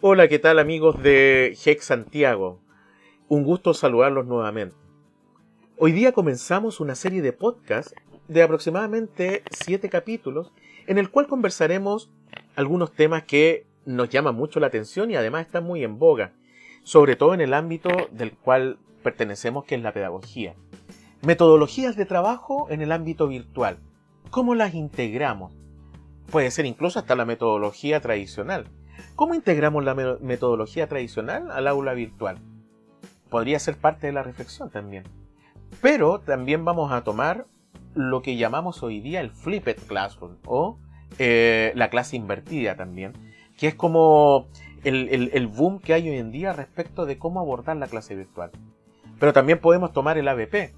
Hola, ¿qué tal amigos de Hex Santiago? Un gusto saludarlos nuevamente. Hoy día comenzamos una serie de podcasts de aproximadamente 7 capítulos en el cual conversaremos algunos temas que nos llaman mucho la atención y además están muy en boga, sobre todo en el ámbito del cual pertenecemos, que es la pedagogía. Metodologías de trabajo en el ámbito virtual. ¿Cómo las integramos? Puede ser incluso hasta la metodología tradicional. ¿Cómo integramos la metodología tradicional al aula virtual? Podría ser parte de la reflexión también. Pero también vamos a tomar lo que llamamos hoy día el Flipped Classroom o la clase invertida también, que es como el boom que hay hoy en día respecto de cómo abordar la clase virtual. Pero también podemos tomar el ABP.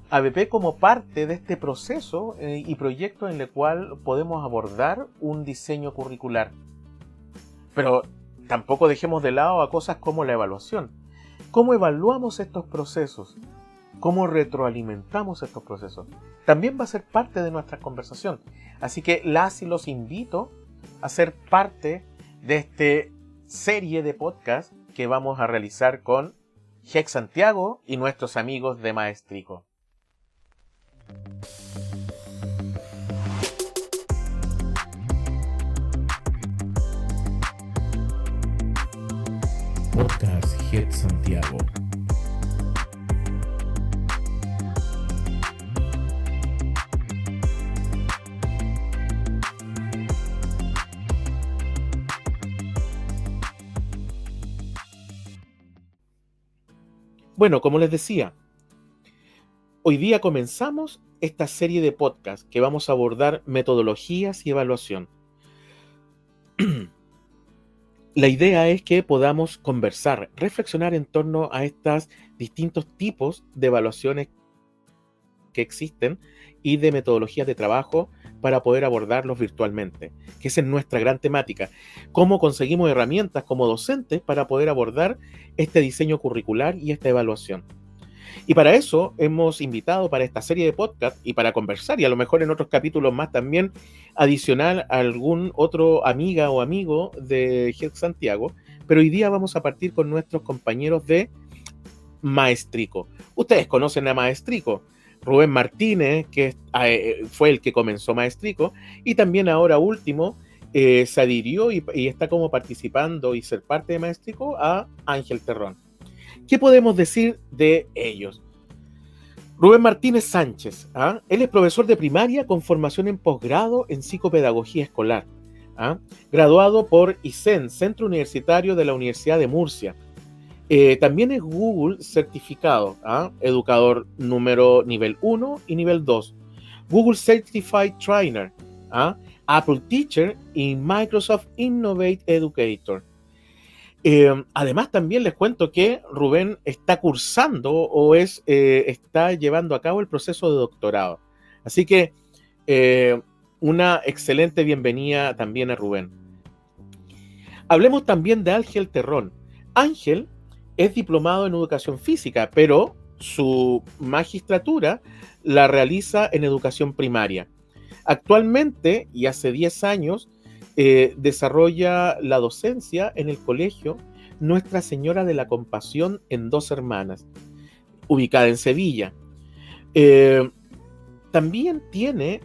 ABP como parte de este proceso y proyecto en el cual podemos abordar un diseño curricular. Pero tampoco dejemos de lado a cosas como la evaluación. ¿Cómo evaluamos estos procesos? ¿Cómo retroalimentamos estos procesos? También va a ser parte de nuestra conversación. Así que las y los invito a ser parte de esta serie de podcast que vamos a realizar con Hex Santiago y nuestros amigos de Maestrico. Podcast Hex Santiago. Bueno, como les decía, hoy día comenzamos esta serie de podcasts que vamos a abordar metodologías y evaluación. La idea es que podamos conversar, reflexionar en torno a estos distintos tipos de evaluaciones que existen y de metodologías de trabajo para poder abordarlos virtualmente, que esa es nuestra gran temática. Cómo conseguimos herramientas como docentes para poder abordar este diseño curricular y esta evaluación. Y para eso hemos invitado para esta serie de podcast y para conversar, y a lo mejor en otros capítulos más también, adicional a algún otro amiga o amigo de Hex Santiago, pero hoy día vamos a partir con nuestros compañeros de Maestrico. Ustedes conocen a Maestrico, Rubén Martínez, que fue el que comenzó Maestrico, y también ahora último se adhirió y está como participando y ser parte de Maestrico a Ángel Terrón. ¿Qué podemos decir de ellos? Rubén Martínez Sánchez, él es profesor de primaria con formación en posgrado en psicopedagogía escolar, graduado por ISEN, Centro Universitario de la Universidad de Murcia. También es Google certificado, educador nivel 1 y nivel 2, Google Certified Trainer, Apple Teacher y Microsoft Innovate Educator. Además, también les cuento que Rubén está cursando o está llevando a cabo el proceso de doctorado. Así que una excelente bienvenida también a Rubén. Hablemos también de Ángel Terrón. Ángel es diplomado en educación física, pero su magistratura la realiza en educación primaria. Actualmente, y hace 10 años, desarrolla la docencia en el colegio Nuestra Señora de la Compasión en Dos Hermanas, ubicada en Sevilla. También tiene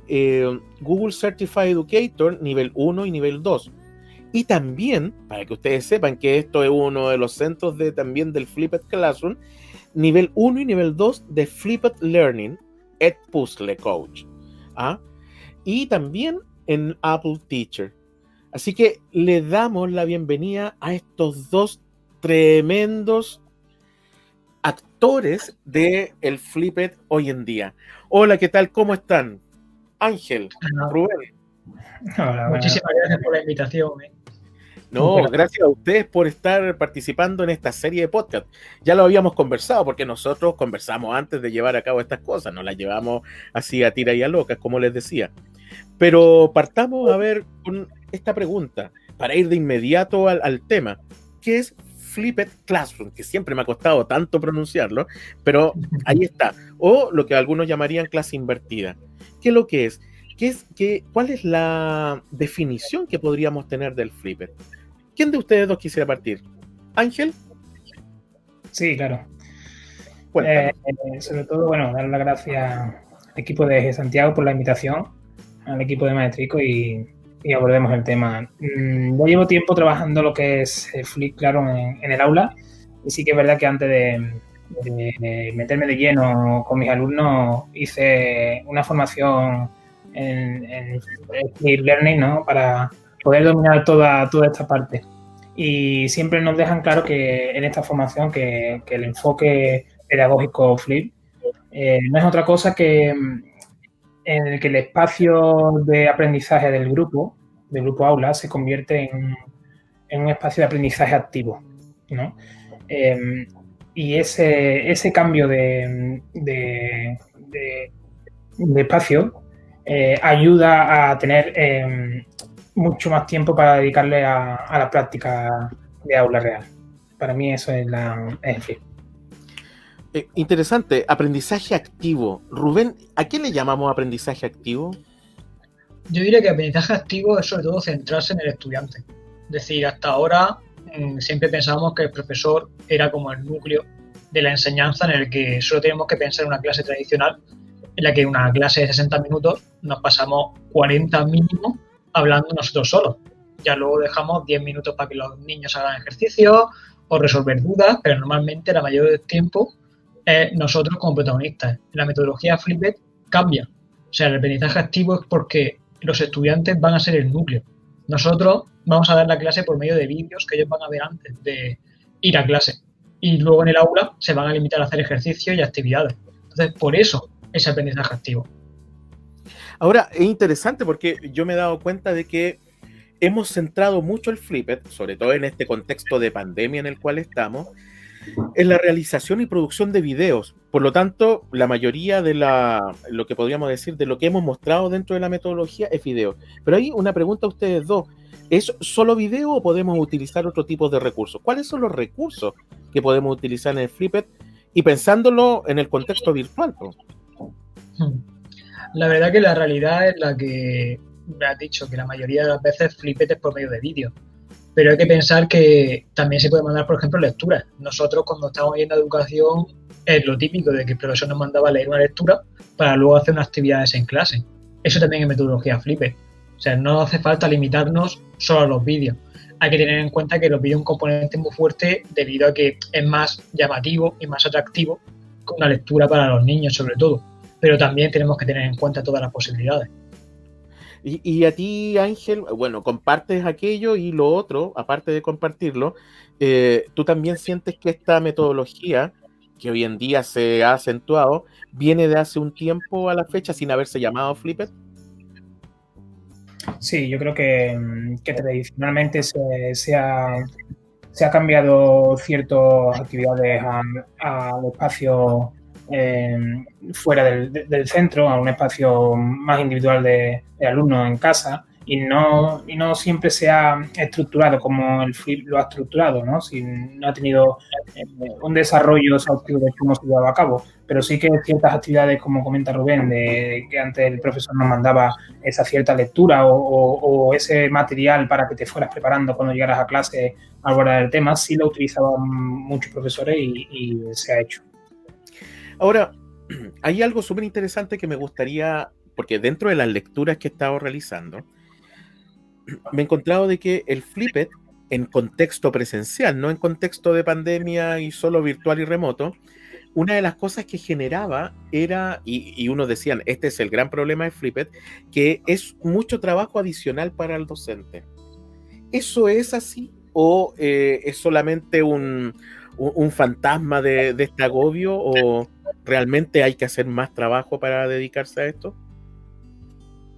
Google Certified Educator nivel 1 y nivel 2. Y también, para que ustedes sepan que esto es uno de los centros también del Flipped Classroom, nivel 1 y nivel 2 de Flipped Learning, Edpuzzle Coach. Y también en Apple Teacher. Así que le damos la bienvenida a estos dos tremendos actores del Flipped hoy en día. Hola, ¿qué tal? ¿Cómo están? Ángel, Rubén. Hola, muchísimas gracias por la invitación. No, gracias a ustedes por estar participando en esta serie de podcast. Ya lo habíamos conversado, porque nosotros conversamos antes de llevar a cabo estas cosas, no las llevamos así a tira y a locas, como les decía. Pero partamos a ver con esta pregunta, para ir de inmediato al tema. ¿Qué es Flipped Classroom? Que siempre me ha costado tanto pronunciarlo, pero ahí está. O lo que algunos llamarían clase invertida. ¿Qué es lo que es? ¿Cuál es la definición que podríamos tener del Flipped? ¿Quién de ustedes dos quisiera partir? ¿Ángel? Sí, claro. Cuéntanos. Sobre todo, bueno, dar las gracias al equipo de Santiago por la invitación, al equipo de Maestrico y abordemos el tema. Yo llevo tiempo trabajando lo que es Flip, claro, en el aula, y sí que es verdad que antes de meterme de lleno con mis alumnos hice una formación en Flip Learning, ¿no? Para poder dominar toda esta parte. Y siempre nos dejan claro que en esta formación que el enfoque pedagógico Flip no es otra cosa que en el que el espacio de aprendizaje del grupo aula, se convierte en un espacio de aprendizaje activo, ¿no? Y ese cambio de espacio ayuda a tener mucho más tiempo para dedicarle a la práctica de aula real. Para mí eso es el fin. Interesante, aprendizaje activo. Rubén, ¿a qué le llamamos aprendizaje activo? Yo diría que aprendizaje activo es sobre todo centrarse en el estudiante. Es decir, hasta ahora siempre pensábamos que el profesor era como el núcleo de la enseñanza, en el que solo tenemos que pensar en una clase tradicional, en la que una clase de 60 minutos nos pasamos 40 mínimo hablando nosotros solos. Ya luego dejamos 10 minutos para que los niños hagan ejercicios o resolver dudas, pero normalmente la mayoría del tiempo nosotros como protagonistas. La metodología Flipit cambia. O sea, el aprendizaje activo es porque los estudiantes van a ser el núcleo. Nosotros vamos a dar la clase por medio de vídeos que ellos van a ver antes de ir a clase. Y luego en el aula se van a limitar a hacer ejercicios y actividades. Entonces, por eso es aprendizaje activo. Ahora, es interesante porque yo me he dado cuenta de que hemos centrado mucho el Flipit, sobre todo en este contexto de pandemia en el cual estamos, en la realización y producción de videos. Por lo tanto, la mayoría de lo que podríamos decir de lo que hemos mostrado dentro de la metodología es video. Pero hay una pregunta a ustedes dos. ¿Es solo video o podemos utilizar otro tipo de recursos? ¿Cuáles son los recursos que podemos utilizar en el Flipit? Y pensándolo en el contexto virtual, ¿no? La verdad que la realidad es la que me has dicho, que la mayoría de las veces Flipit es por medio de vídeo. Pero hay que pensar que también se puede mandar, por ejemplo, lecturas. Nosotros, cuando estábamos viendo educación, es lo típico de que el profesor nos mandaba a leer una lectura para luego hacer unas actividades en clase. Eso también es metodología Flipit. O sea, no hace falta limitarnos solo a los vídeos. Hay que tener en cuenta que los vídeos es un componente muy fuerte debido a que es más llamativo y más atractivo que una lectura para los niños, sobre todo. Pero también tenemos que tener en cuenta todas las posibilidades. Y a ti, Ángel, bueno, compartes aquello y lo otro, aparte de compartirlo, tú también sientes que esta metodología, que hoy en día se ha acentuado, viene de hace un tiempo a la fecha sin haberse llamado Flipit. Sí, yo creo que tradicionalmente se ha cambiado ciertas actividades al espacio fuera del centro, a un espacio más individual de alumnos en casa, y no siempre se ha estructurado como el Flip lo ha estructurado, ¿no? No ha tenido un desarrollo exhaustivo de cómo se llevaba a cabo, pero sí que ciertas actividades, como comenta Rubén, de que antes el profesor nos mandaba esa cierta lectura o ese material para que te fueras preparando cuando llegaras a clase a abordar el tema, sí lo utilizaban muchos profesores y se ha hecho. Ahora, hay algo súper interesante que me gustaría, porque dentro de las lecturas que he estado realizando, me he encontrado de que el Flipit, en contexto presencial, no en contexto de pandemia y solo virtual y remoto, una de las cosas que generaba era, y unos decían, este es el gran problema de Flipit, que es mucho trabajo adicional para el docente. ¿Eso es así o es solamente un fantasma de este agobio, o realmente hay que hacer más trabajo para dedicarse a esto?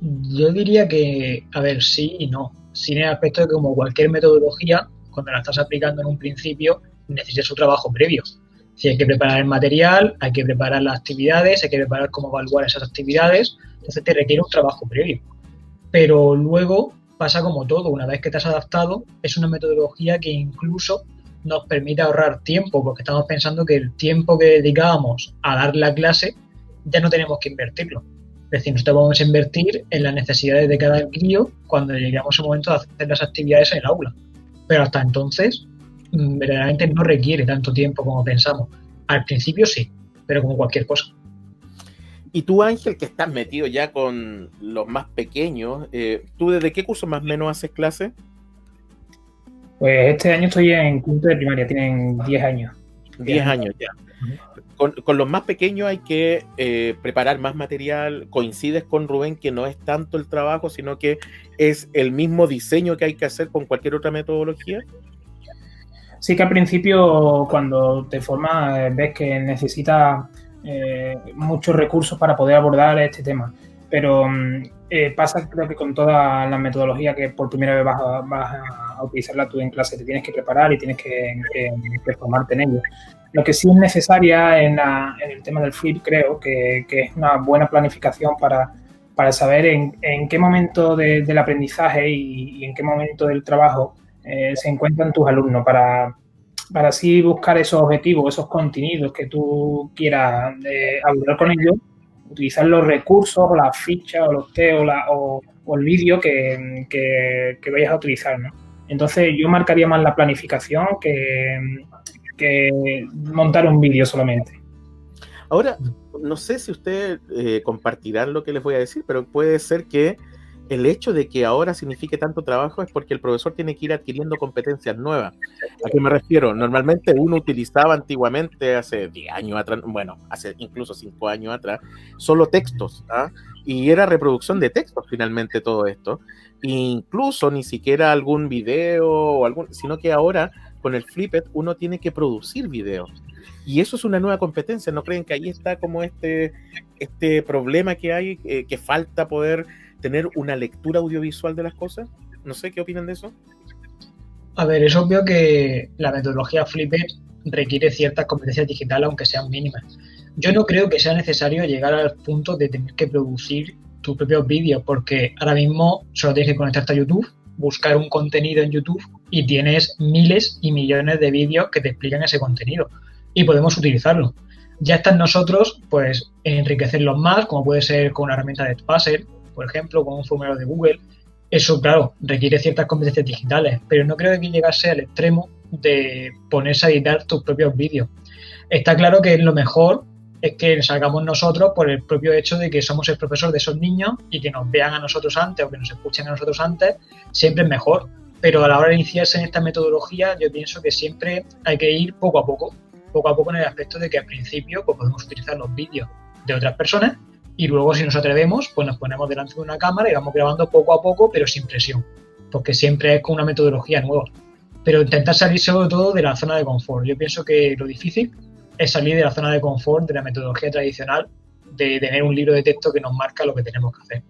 Yo diría que, a ver, sí y no. Sí, en el aspecto de que, como cualquier metodología, cuando la estás aplicando en un principio, necesitas un trabajo previo. Si hay que preparar el material, hay que preparar las actividades, hay que preparar cómo evaluar esas actividades, entonces te requiere un trabajo previo. Pero luego pasa como todo, una vez que te has adaptado, es una metodología que incluso nos permite ahorrar tiempo, porque estamos pensando que el tiempo que dedicábamos a dar la clase ya no tenemos que invertirlo. Es decir, nosotros vamos a invertir en las necesidades de cada crío cuando lleguemos al momento de hacer las actividades en el aula. pero hasta entonces verdaderamente no requiere tanto tiempo como pensamos. Al principio sí, pero como cualquier cosa. Y tú, Ángel, que estás metido ya con los más pequeños, ¿tú desde qué curso más o menos haces clases? Pues este año estoy en quinto de primaria, tienen 10 años. 10 años ya. Con los más pequeños hay que preparar más material. Coincides con Rubén que no es tanto el trabajo, sino que es el mismo diseño que hay que hacer con cualquier otra metodología. Sí que al principio, cuando te formas, ves que necesitas muchos recursos para poder abordar este tema. Pero pasa, creo que con todas las metodologías que por primera vez vas a utilizarla tú en clase, te tienes que preparar y tienes que formarte en ello. Lo que sí es necesaria en el tema del flip, creo que es una buena planificación para saber en qué momento del aprendizaje y en qué momento del trabajo se encuentran tus alumnos para así buscar esos objetivos, esos contenidos que tú quieras abordar con ellos, utilizar los recursos, o las fichas, o los test, o el vídeo que vayas a utilizar, ¿no? Entonces yo marcaría más la planificación que montar un vídeo solamente. Ahora, no sé si ustedes compartirán lo que les voy a decir, pero puede ser que el hecho de que ahora signifique tanto trabajo es porque el profesor tiene que ir adquiriendo competencias nuevas. ¿A qué me refiero? Normalmente uno utilizaba antiguamente, hace 10 años atrás, bueno, hace incluso 5 años atrás, solo textos, ¿ah? Y era reproducción de textos finalmente todo esto. Incluso ni siquiera algún video, sino que ahora con el Flipped uno tiene que producir videos. Y eso es una nueva competencia. ¿No creen que ahí está como este problema que hay, que falta poder tener una lectura audiovisual de las cosas? No sé, ¿qué opinan de eso? A ver, es obvio que la metodología Flipped requiere ciertas competencias digitales, aunque sean mínimas. Yo no creo que sea necesario llegar al punto de tener que producir tus propios vídeos, porque ahora mismo solo tienes que conectarte a YouTube, buscar un contenido en YouTube y tienes miles y millones de vídeos que te explican ese contenido y podemos utilizarlo. Ya está en nosotros, pues, enriquecerlos más, como puede ser con una herramienta de Edpuzzle, por ejemplo, con un formulario de Google. Eso, claro, requiere ciertas competencias digitales, pero no creo que llegase al extremo de ponerse a editar tus propios vídeos. Está claro que lo mejor es que salgamos nosotros por el propio hecho de que somos el profesor de esos niños y que nos vean a nosotros antes o que nos escuchen a nosotros antes, siempre es mejor. Pero a la hora de iniciarse en esta metodología, yo pienso que siempre hay que ir poco a poco en el aspecto de que al principio pues, podemos utilizar los vídeos de otras personas y luego, si nos atrevemos, pues nos ponemos delante de una cámara y vamos grabando poco a poco, pero sin presión, porque siempre es con una metodología nueva. Pero intentar salir sobre todo de la zona de confort. Yo pienso que lo difícil es salir de la zona de confort de la metodología tradicional, de tener un libro de texto que nos marca lo que tenemos que hacer.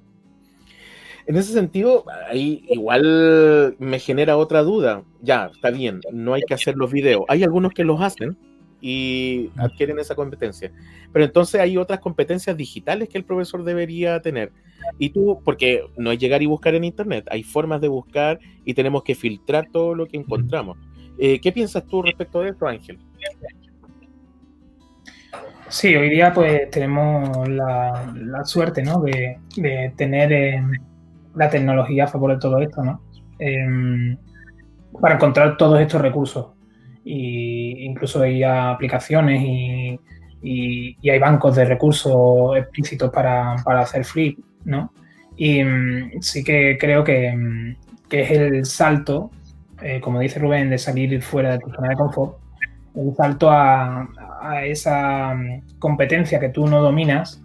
En ese sentido, ahí igual me genera otra duda. Ya, está bien, no hay que hacer los videos. Hay algunos que los hacen y adquieren esa competencia. Pero entonces hay otras competencias digitales que el profesor debería tener. Y tú, porque no es llegar y buscar en internet, hay formas de buscar y tenemos que filtrar todo lo que encontramos. ¿Qué piensas tú respecto de esto, Ángel? Sí, hoy día pues tenemos la suerte, ¿no? de tener la tecnología a favor de todo esto, ¿no? Para encontrar todos estos recursos. Y incluso hay aplicaciones y hay bancos de recursos explícitos para hacer flip, ¿no? Y sí que creo que es el salto, como dice Rubén, de salir fuera de tu zona de confort, el salto a esa competencia que tú no dominas,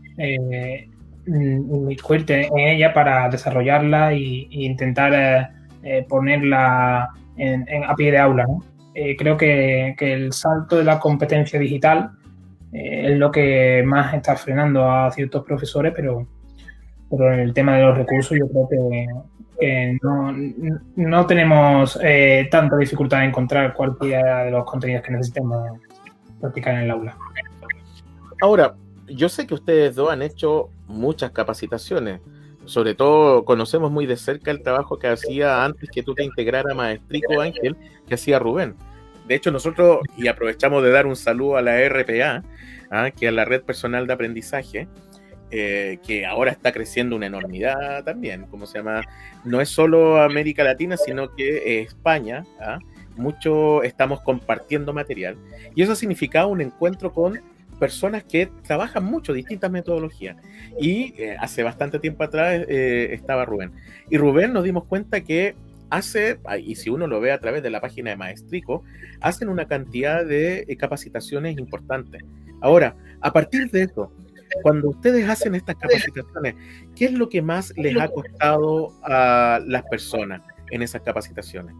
inmiscuirte en ella para desarrollarla e intentar ponerla a pie de aula, ¿no? Creo que el salto de la competencia digital es lo que más está frenando a ciertos profesores, pero en el tema de los recursos yo creo que no tenemos tanta dificultad en encontrar cualquiera de los contenidos que necesitemos practicar en el aula. Ahora, yo sé que ustedes dos han hecho muchas capacitaciones. Sobre todo conocemos muy de cerca el trabajo que hacía antes que tú te integrara Maestrico, Ángel, que hacía Rubén. De hecho, nosotros, y aprovechamos de dar un saludo a la RPA, que es la Red Personal de Aprendizaje, que ahora está creciendo una enormidad también, ¿cómo se llama? No es solo América Latina, sino que España, ¿ah? Mucho estamos compartiendo material, y eso ha significado un encuentro con personas que trabajan mucho, distintas metodologías, y hace bastante tiempo atrás estaba Rubén, y Rubén nos dimos cuenta que y si uno lo ve a través de la página de Maestrico, hacen una cantidad de capacitaciones importantes. Ahora, a partir de eso, cuando ustedes hacen estas capacitaciones, ¿qué es lo que más les ha costado a las personas en esas capacitaciones?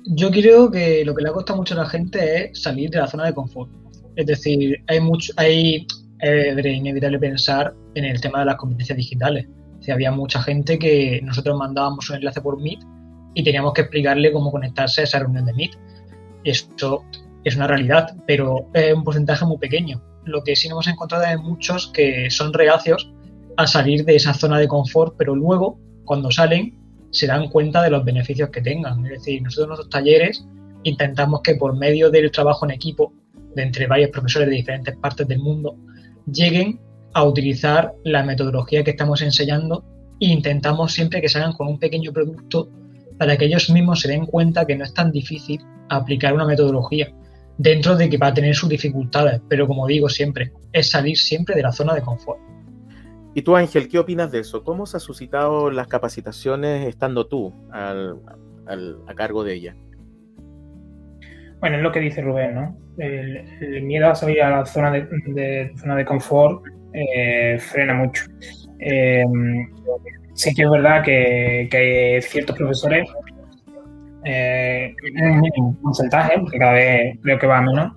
Yo creo que lo que le ha costado mucho a la gente es salir de la zona de confort. Es decir, era inevitable pensar en el tema de las competencias digitales. O sea, había mucha gente que nosotros mandábamos un enlace por Meet y teníamos que explicarle cómo conectarse a esa reunión de Meet. Esto es una realidad, pero es un porcentaje muy pequeño. Lo que sí nos hemos encontrado es muchos que son reacios a salir de esa zona de confort, pero luego, cuando salen, se dan cuenta de los beneficios que tengan. Es decir, nosotros en nuestros talleres intentamos que por medio del trabajo en equipo, de entre varios profesores de diferentes partes del mundo, lleguen a utilizar la metodología que estamos enseñando, e intentamos siempre que salgan con un pequeño producto para que ellos mismos se den cuenta que no es tan difícil aplicar una metodología, dentro de que va a tener sus dificultades, pero como digo siempre, es salir siempre de la zona de confort. Y tú, Ángel, ¿qué opinas de eso? ¿Cómo se han suscitado las capacitaciones estando tú a cargo de ellas? Bueno, es lo que dice Rubén, ¿no? El miedo a salir a la zona de confort frena mucho. Sí que es verdad que hay ciertos profesores, un porcentaje, porque cada vez creo que va a menos,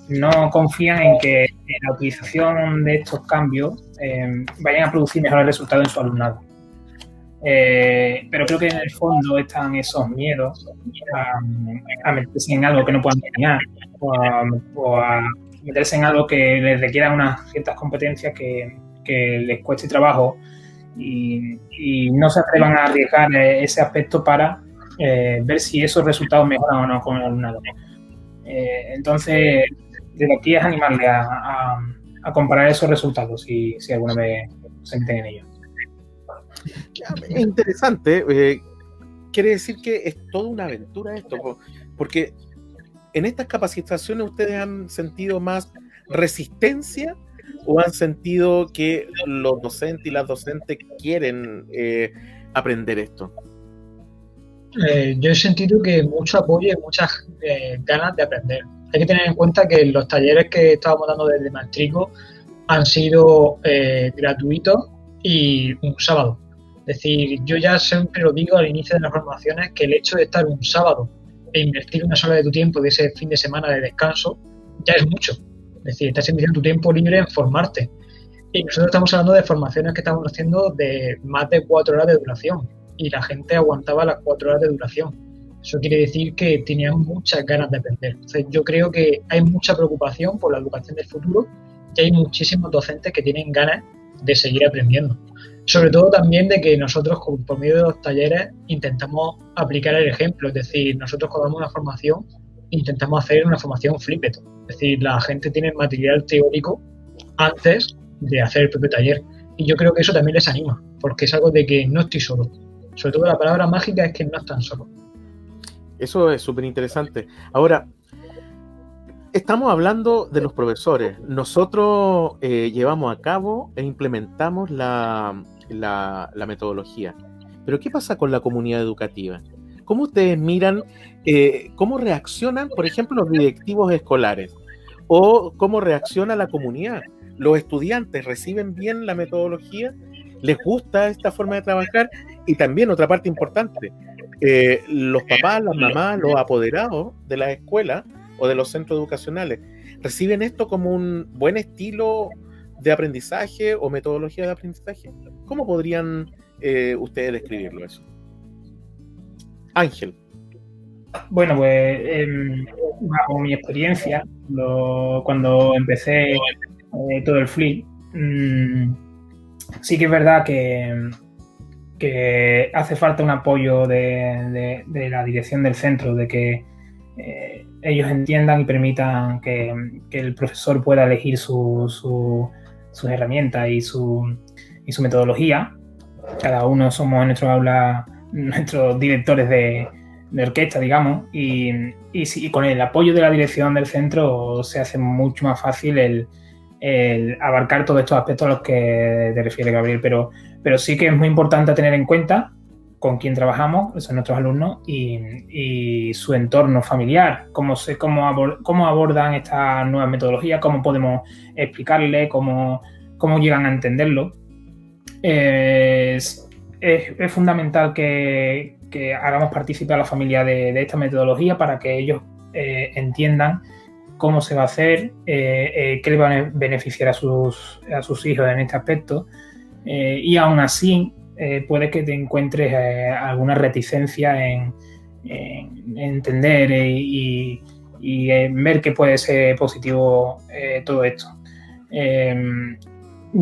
no confían en que la utilización de estos cambios vayan a producir mejores resultados en su alumnado. Pero creo que en el fondo están esos miedos a meterse en algo que no puedan dominar, o a meterse en algo que les requiera unas ciertas competencias que les cueste trabajo, y no se atrevan a arriesgar ese aspecto para ver si esos resultados mejoran o no con el alumnado. Entonces, desde aquí es animarle a comparar esos resultados si alguna vez se meten en ellos. Es interesante, quiere decir que es toda una aventura esto, porque en estas capacitaciones ustedes han sentido más resistencia o han sentido que los docentes y las docentes quieren aprender esto. Yo he sentido que mucho apoyo y muchas ganas de aprender. Hay que tener en cuenta que los talleres que estábamos dando desde Maestrico han sido gratuitos y un sábado. Es decir, yo ya siempre lo digo al inicio de las formaciones, que el hecho de estar un sábado e invertir una sola de tu tiempo de ese fin de semana de descanso ya es mucho. Es decir, estás invirtiendo tu tiempo libre en formarte. Y nosotros estamos hablando de formaciones que estamos haciendo de más de 4 horas de duración, y la gente aguantaba las 4 horas de duración. Eso quiere decir que tenían muchas ganas de aprender. Entonces, yo creo que hay mucha preocupación por la educación del futuro y hay muchísimos docentes que tienen ganas de seguir aprendiendo. Sobre todo también de que nosotros, por medio de los talleres, intentamos aplicar el ejemplo. Es decir, nosotros cuando damos una formación, intentamos hacer una formación flipped. Es decir, la gente tiene material teórico antes de hacer el propio taller. Y yo creo que eso también les anima, porque es algo de que no estoy solo. Sobre todo la palabra mágica es que no están solos. Eso es súper interesante. Ahora, estamos hablando de los profesores. Nosotros llevamos a cabo e implementamos la metodología. Pero ¿qué pasa con la comunidad educativa? ¿Cómo ustedes miran, cómo reaccionan, por ejemplo, los directivos escolares? ¿O cómo reacciona la comunidad? ¿Los estudiantes reciben bien la metodología? ¿Les gusta esta forma de trabajar? Y también otra parte importante, los papás, las mamás, los apoderados de las escuelas o de los centros educacionales, ¿reciben esto como un buen estilo de aprendizaje o metodología de aprendizaje? ¿Cómo podrían ustedes describirlo eso? Ángel. Bueno, pues bajo mi experiencia, cuando empecé todo el Flip, sí que es verdad que hace falta un apoyo de la dirección del centro, de que ellos entiendan y permitan que el profesor pueda elegir su sus herramientas y su metodología. Cada uno somos en nuestro aula nuestros directores de orquesta, digamos, y con el apoyo de la dirección del centro se hace mucho más fácil el abarcar todos estos aspectos a los que te refiere Gabriel, pero sí que es muy importante tener en cuenta con quién trabajamos, son nuestros alumnos, y su entorno familiar, cómo abordan estas nuevas metodologías, cómo podemos explicarle, cómo llegan a entenderlo. Es fundamental que hagamos partícipe a la familia de esta metodología para que ellos entiendan cómo se va a hacer, qué le va a beneficiar a sus hijos en este aspecto, y aún así puede que te encuentres alguna reticencia en entender y en ver que puede ser positivo todo esto.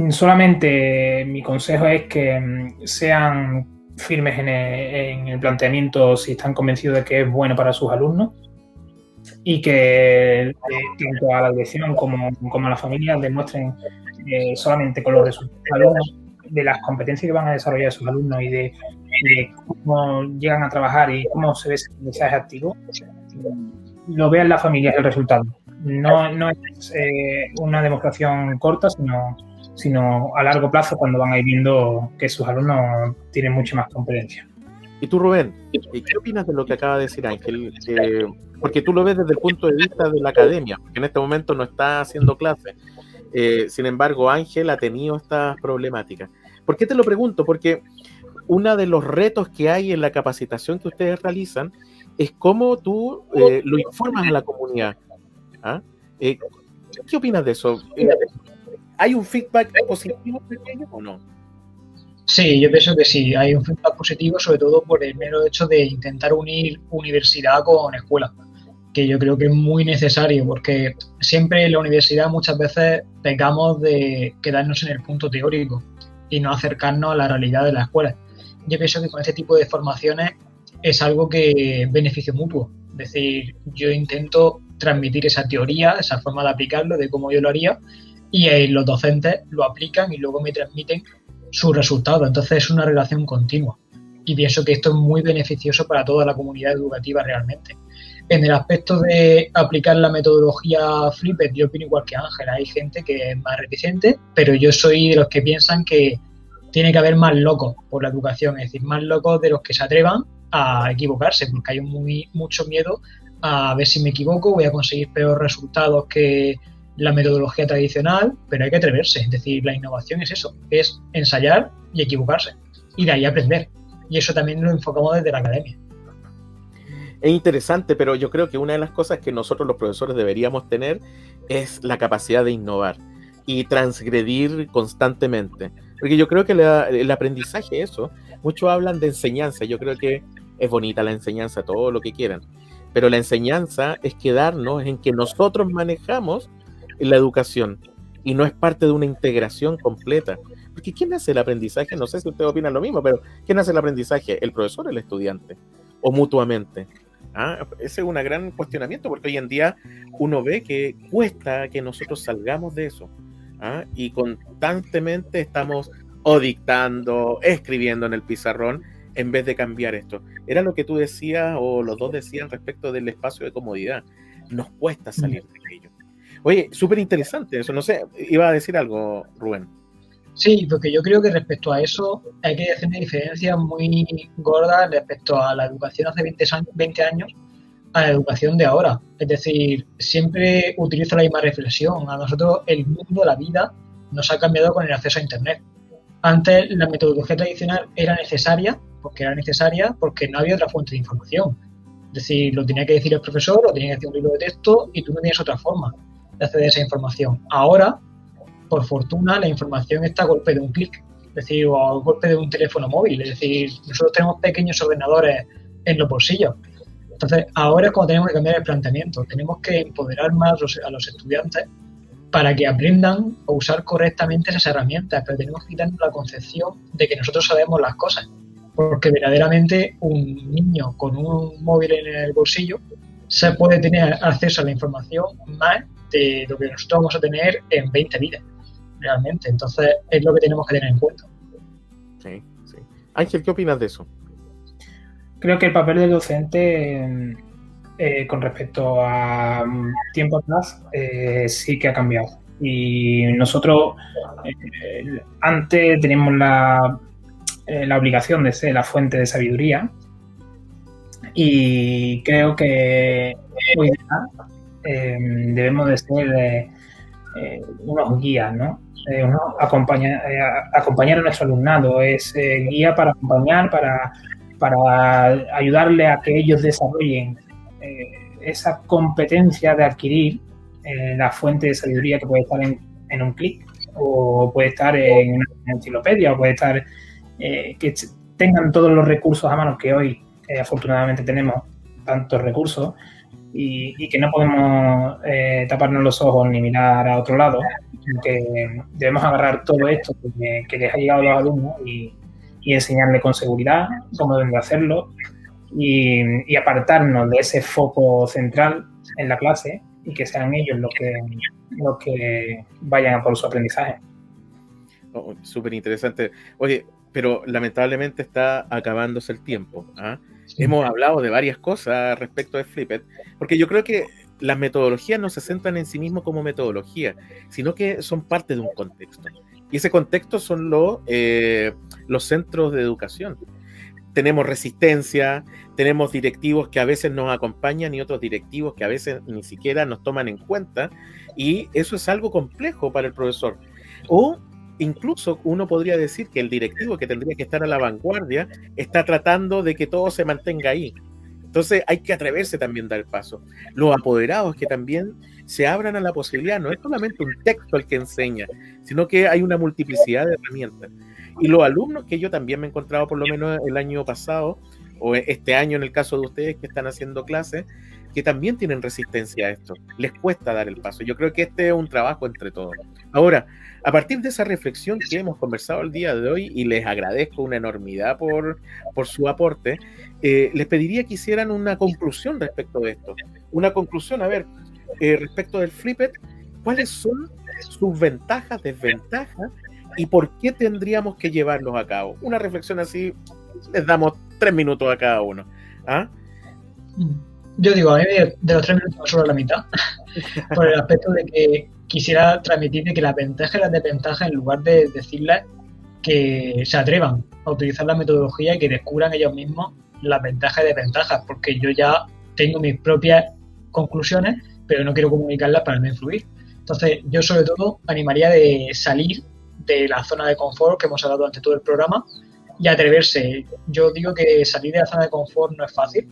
Solamente mi consejo es que sean firmes en el planteamiento si están convencidos de que es bueno para sus alumnos, y que tanto a la dirección como a la familia demuestren solamente con los resultados de las competencias que van a desarrollar sus alumnos y de cómo llegan a trabajar y cómo se ve ese aprendizaje activo, lo vean las familias el resultado. No es una demostración corta, sino a largo plazo, cuando van a ir viendo que sus alumnos tienen mucha más competencia. ¿Y tú, Rubén, qué opinas de lo que acaba de decir Ángel? Porque tú lo ves desde el punto de vista de la academia, porque en este momento no está haciendo clases. Sin embargo, Ángel ha tenido estas problemáticas. ¿Por qué te lo pregunto? Porque uno de los retos que hay en la capacitación que ustedes realizan es cómo tú lo informas a la comunidad. ¿Ah? ¿Qué opinas de eso? ¿Hay un feedback positivo de ellos o no? Sí, yo pienso que sí, hay un feedback positivo, sobre todo por el mero hecho de intentar unir universidad con escuela, que yo creo que es muy necesario, porque siempre en la universidad muchas veces pecamos de quedarnos en el punto teórico y no acercarnos a la realidad de la escuela. Yo pienso que con este tipo de formaciones es algo que es beneficio mutuo, es decir, yo intento transmitir esa teoría, esa forma de aplicarlo, de cómo yo lo haría, y los docentes lo aplican y luego me transmiten sus resultados. Entonces es una relación continua y pienso que esto es muy beneficioso para toda la comunidad educativa realmente. En el aspecto de aplicar la metodología Flipped, yo opino igual que Ángel. Hay gente que es más reticente, pero yo soy de los que piensan que tiene que haber más locos por la educación, es decir, más locos de los que se atrevan a equivocarse, porque hay mucho miedo a ver si me equivoco, voy a conseguir peores resultados que la metodología tradicional, pero hay que atreverse. Es decir, la innovación es eso, es ensayar y equivocarse, y de ahí aprender. Y eso también lo enfocamos desde la academia. Es interesante, pero yo creo que una de las cosas que nosotros los profesores deberíamos tener es la capacidad de innovar y transgredir constantemente. Porque yo creo que el aprendizaje, eso, muchos hablan de enseñanza. Yo creo que es bonita la enseñanza, todo lo que quieran, pero la enseñanza es quedarnos en que nosotros manejamos la educación y no es parte de una integración completa. Porque ¿quién hace el aprendizaje? No sé si ustedes opinan lo mismo, pero ¿quién hace el aprendizaje? ¿El profesor o el estudiante? ¿O mutuamente? Ese es un gran cuestionamiento, porque hoy en día uno ve que cuesta que nosotros salgamos de eso. Y constantemente estamos o dictando, escribiendo en el pizarrón, en vez de cambiar esto. Era lo que tú decías, o los dos decían respecto del espacio de comodidad. Nos cuesta salir de ello. Oye, súper interesante eso. No sé, iba a decir algo, Rubén. Sí, porque yo creo que respecto a eso hay que hacer una diferencia muy gorda respecto a la educación hace 20 años a la educación de ahora. Es decir, siempre utilizo la misma reflexión. A nosotros el mundo, la vida, nos ha cambiado con el acceso a Internet. Antes la metodología tradicional era necesaria porque no había otra fuente de información. Es decir, lo tenía que decir el profesor, lo tenía que decir un libro de texto y tú no tenías otra forma de acceder a esa información. Ahora, por fortuna, la información está a golpe de un clic, es decir, o a golpe de un teléfono móvil. Es decir, nosotros tenemos pequeños ordenadores en los bolsillos. Entonces, ahora es cuando tenemos que cambiar el planteamiento. Tenemos que empoderar más a los estudiantes para que aprendan a usar correctamente esas herramientas, pero tenemos que quitarnos la concepción de que nosotros sabemos las cosas, porque verdaderamente un niño con un móvil en el bolsillo se puede tener acceso a la información más de lo que nosotros vamos a tener en 20 vidas. realmente. Entonces, es lo que tenemos que tener en cuenta. Sí, sí. Ángel, ¿qué opinas de eso? Creo que el papel del docente con respecto a tiempo atrás sí que ha cambiado. Y nosotros antes teníamos la obligación de ser la fuente de sabiduría, y creo que hoy día debemos de ser unos guías, ¿no? Acompañar a nuestro alumnado, es guía para acompañar, para ayudarle a que ellos desarrollen esa competencia de adquirir la fuente de sabiduría que puede estar en un clic, o puede estar en una enciclopedia, o puede estar que tengan todos los recursos a mano, que hoy afortunadamente tenemos tantos recursos, y que no podemos taparnos los ojos ni mirar a otro lado, que debemos agarrar todo esto que les ha llegado a los alumnos y enseñarle con seguridad cómo deben de hacerlo, y apartarnos de ese foco central en la clase, y que sean ellos los que vayan a por su aprendizaje. Oh, súper interesante. Oye, pero lamentablemente está acabándose el tiempo, ¿ah? Sí. Hemos hablado de varias cosas respecto de Flipped, porque yo creo que las metodologías no se centran en sí mismas como metodología, sino que son parte de un contexto. Y ese contexto son los centros de educación. Tenemos resistencia, tenemos directivos que a veces nos acompañan y otros directivos que a veces ni siquiera nos toman en cuenta, y eso es algo complejo para el profesor. O incluso uno podría decir que el directivo, que tendría que estar a la vanguardia, está tratando de que todo se mantenga ahí. Entonces hay que atreverse también a dar el paso. Los apoderados que también se abran a la posibilidad, no es solamente un texto el que enseña, sino que hay una multiplicidad de herramientas. Y los alumnos, que yo también me he encontrado por lo menos el año pasado, o este año en el caso de ustedes que están haciendo clases, que también tienen resistencia a esto, les cuesta dar el paso. Yo creo que este es un trabajo entre todos. Ahora, a partir de esa reflexión que hemos conversado el día de hoy, y les agradezco una enormidad por su aporte, les pediría que hicieran una conclusión respecto de esto. Una conclusión, a ver, respecto del Flipped, ¿cuáles son sus ventajas, desventajas, y por qué tendríamos que llevarlos a cabo? Una reflexión así, les damos 3 minutos a cada uno. ¿Ah? Yo digo, a mí de los 3 minutos solo la mitad, por el aspecto de que quisiera transmitir de que las ventajas y las desventajas, en lugar de decirles que se atrevan a utilizar la metodología y que descubran ellos mismos las ventajas y desventajas, porque yo ya tengo mis propias conclusiones, pero no quiero comunicarlas para no influir. Entonces, yo sobre todo animaría de salir de la zona de confort que hemos hablado durante todo el programa y atreverse. Yo digo que salir de la zona de confort no es fácil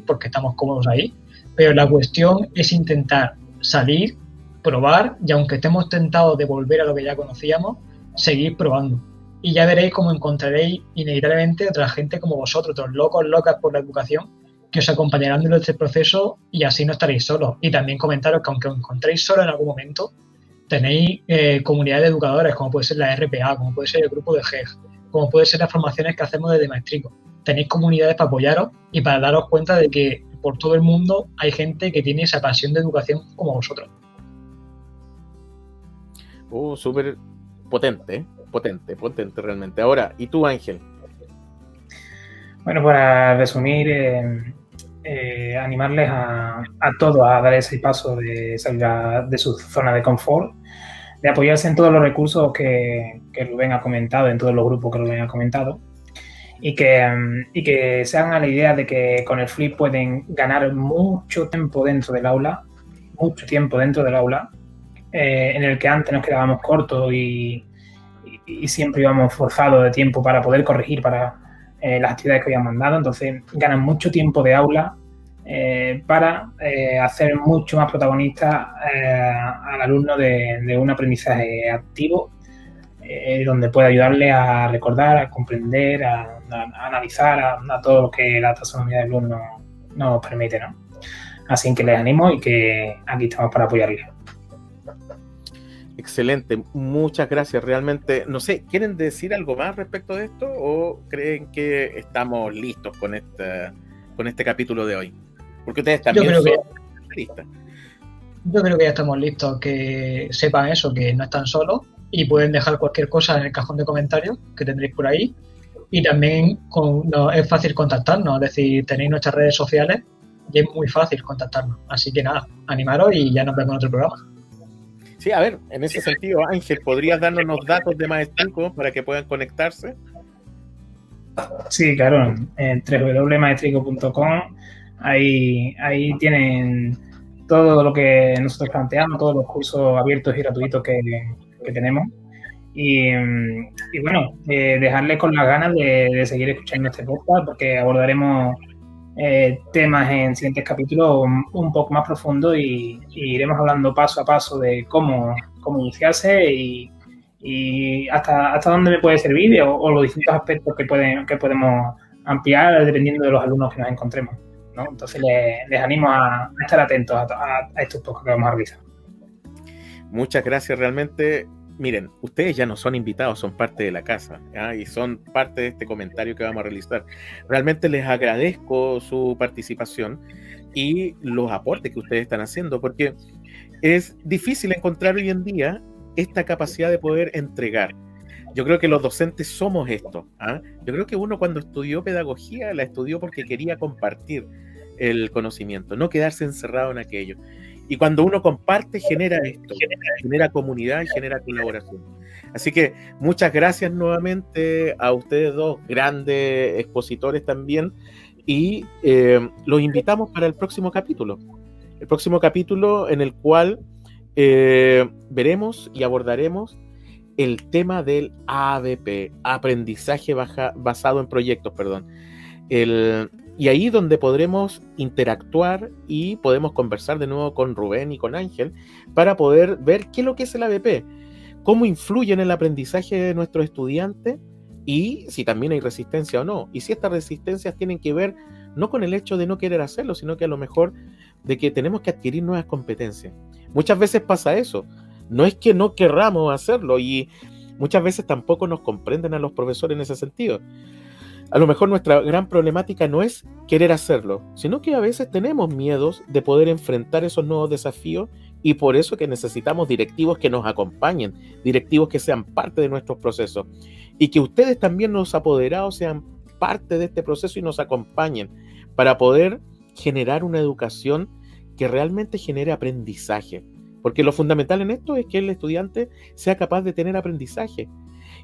porque estamos cómodos ahí, pero la cuestión es intentar salir, probar, y aunque estemos tentados de volver a lo que ya conocíamos, seguir probando. Y ya veréis cómo encontraréis inevitablemente otra gente como vosotros, otros locos, locas por la educación, que os acompañarán en este proceso, y así no estaréis solos. Y también comentaros que aunque os encontréis solos en algún momento, tenéis comunidades de educadores, como puede ser la RPA, como puede ser el grupo de GEG, como puede ser las formaciones que hacemos desde Maestrico. Tenéis comunidades para apoyaros y para daros cuenta de que por todo el mundo hay gente que tiene esa pasión de educación como vosotros. Súper potente realmente. Ahora, ¿y tú, Ángel? Bueno, para resumir, animarles a todos a dar ese paso de salir de su zona de confort, de apoyarse en todos los recursos que Rubén ha comentado, en todos los grupos que Rubén ha comentado, y que se hagan a la idea de que con el Flip pueden ganar mucho tiempo dentro del aula, en el que antes nos quedábamos cortos y siempre íbamos forzados de tiempo para poder corregir para las actividades que habían mandado. Entonces ganan mucho tiempo de aula para hacer mucho más protagonista al alumno de un aprendizaje activo, donde puede ayudarle a recordar, a comprender, a analizar, a todo lo que la taxonomía del alumno nos permite, ¿no? Así que les animo y que aquí estamos para apoyarles. Excelente, muchas gracias. Realmente, no sé, ¿quieren decir algo más respecto de esto o creen que estamos listos con este capítulo de hoy? Porque ustedes también son especialistas. Yo creo que ya estamos listos, que sepan eso, que no están solos y pueden dejar cualquier cosa en el cajón de comentarios que tendréis por ahí. Y también es fácil contactarnos, es decir, tenéis nuestras redes sociales y es muy fácil contactarnos. Así que nada, animaros y ya nos vemos en otro programa. Sí, a ver, en ese sentido, Ángel, ¿podrías darnos los datos de Maestrico para que puedan conectarse? Sí, claro, en www.maestrico.com ahí tienen todo lo que nosotros planteamos, todos los cursos abiertos y gratuitos que tenemos. Y bueno, dejarles con las ganas de seguir escuchando este podcast, porque abordaremos temas en siguientes capítulos un poco más profundos y iremos hablando paso a paso de cómo iniciarse y hasta dónde me puede servir o los distintos aspectos que podemos ampliar dependiendo de los alumnos que nos encontremos, ¿no? Entonces les animo a estar atentos a estos podcasts que vamos a realizar. Muchas gracias, realmente. Miren, ustedes ya no son invitados, son parte de la casa, ¿ya? Y son parte de este comentario que vamos a realizar. Realmente les agradezco su participación y los aportes que ustedes están haciendo, porque es difícil encontrar hoy en día esta capacidad de poder entregar. Yo creo que los docentes somos esto, ¿ah? Yo creo que uno cuando estudió pedagogía la estudió porque quería compartir el conocimiento, no quedarse encerrado en aquello. Y cuando uno comparte, genera esto, genera comunidad y genera colaboración. Así que muchas gracias nuevamente a ustedes dos, grandes expositores también, y los invitamos para el próximo capítulo. El próximo capítulo en el cual veremos y abordaremos el tema del ABP, aprendizaje basado en proyectos, perdón. Y ahí donde podremos interactuar y podemos conversar de nuevo con Rubén y con Ángel para poder ver qué es lo que es el ABP, cómo influye en el aprendizaje de nuestros estudiantes y si también hay resistencia o no. Y si estas resistencias tienen que ver no con el hecho de no querer hacerlo, sino que a lo mejor de que tenemos que adquirir nuevas competencias. Muchas veces pasa eso. No es que no querramos hacerlo y muchas veces tampoco nos comprenden a los profesores en ese sentido. A lo mejor nuestra gran problemática no es querer hacerlo, sino que a veces tenemos miedos de poder enfrentar esos nuevos desafíos y por eso que necesitamos directivos que nos acompañen, directivos que sean parte de nuestros procesos y que ustedes también, los apoderados, sean parte de este proceso y nos acompañen para poder generar una educación que realmente genere aprendizaje. Porque lo fundamental en esto es que el estudiante sea capaz de tener aprendizaje.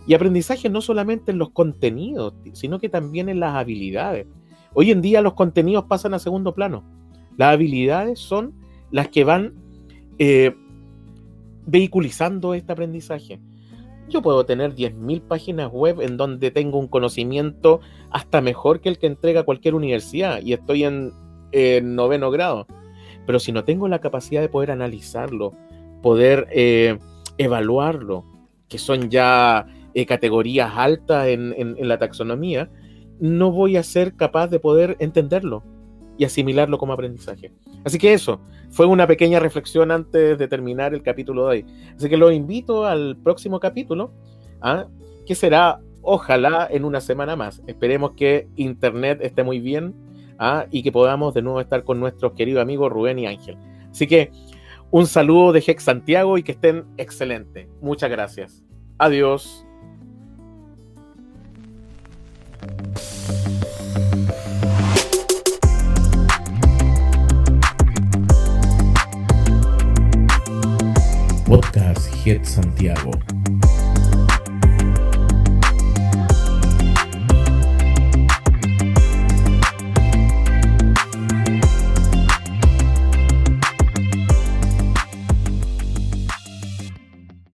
Y aprendizaje no solamente en los contenidos, sino que también en las habilidades. Hoy en día los contenidos pasan a segundo plano. Las habilidades son las que van vehiculizando este aprendizaje. Yo puedo tener 10.000 páginas web en donde tengo un conocimiento hasta mejor que el que entrega cualquier universidad y estoy en 9º grado. Pero si no tengo la capacidad de poder analizarlo, poder evaluarlo, que son ya categorías altas en la taxonomía, no voy a ser capaz de poder entenderlo y asimilarlo como aprendizaje. Así que eso fue una pequeña reflexión antes de terminar el capítulo de hoy. Así que los invito al próximo capítulo, que será, ojalá, en una semana más. Esperemos que internet esté muy bien y que podamos de nuevo estar con nuestros queridos amigos Rubén y Ángel. Así que un saludo de HEC Santiago y que estén excelentes. Muchas gracias. Adiós. Podcast HEC Santiago.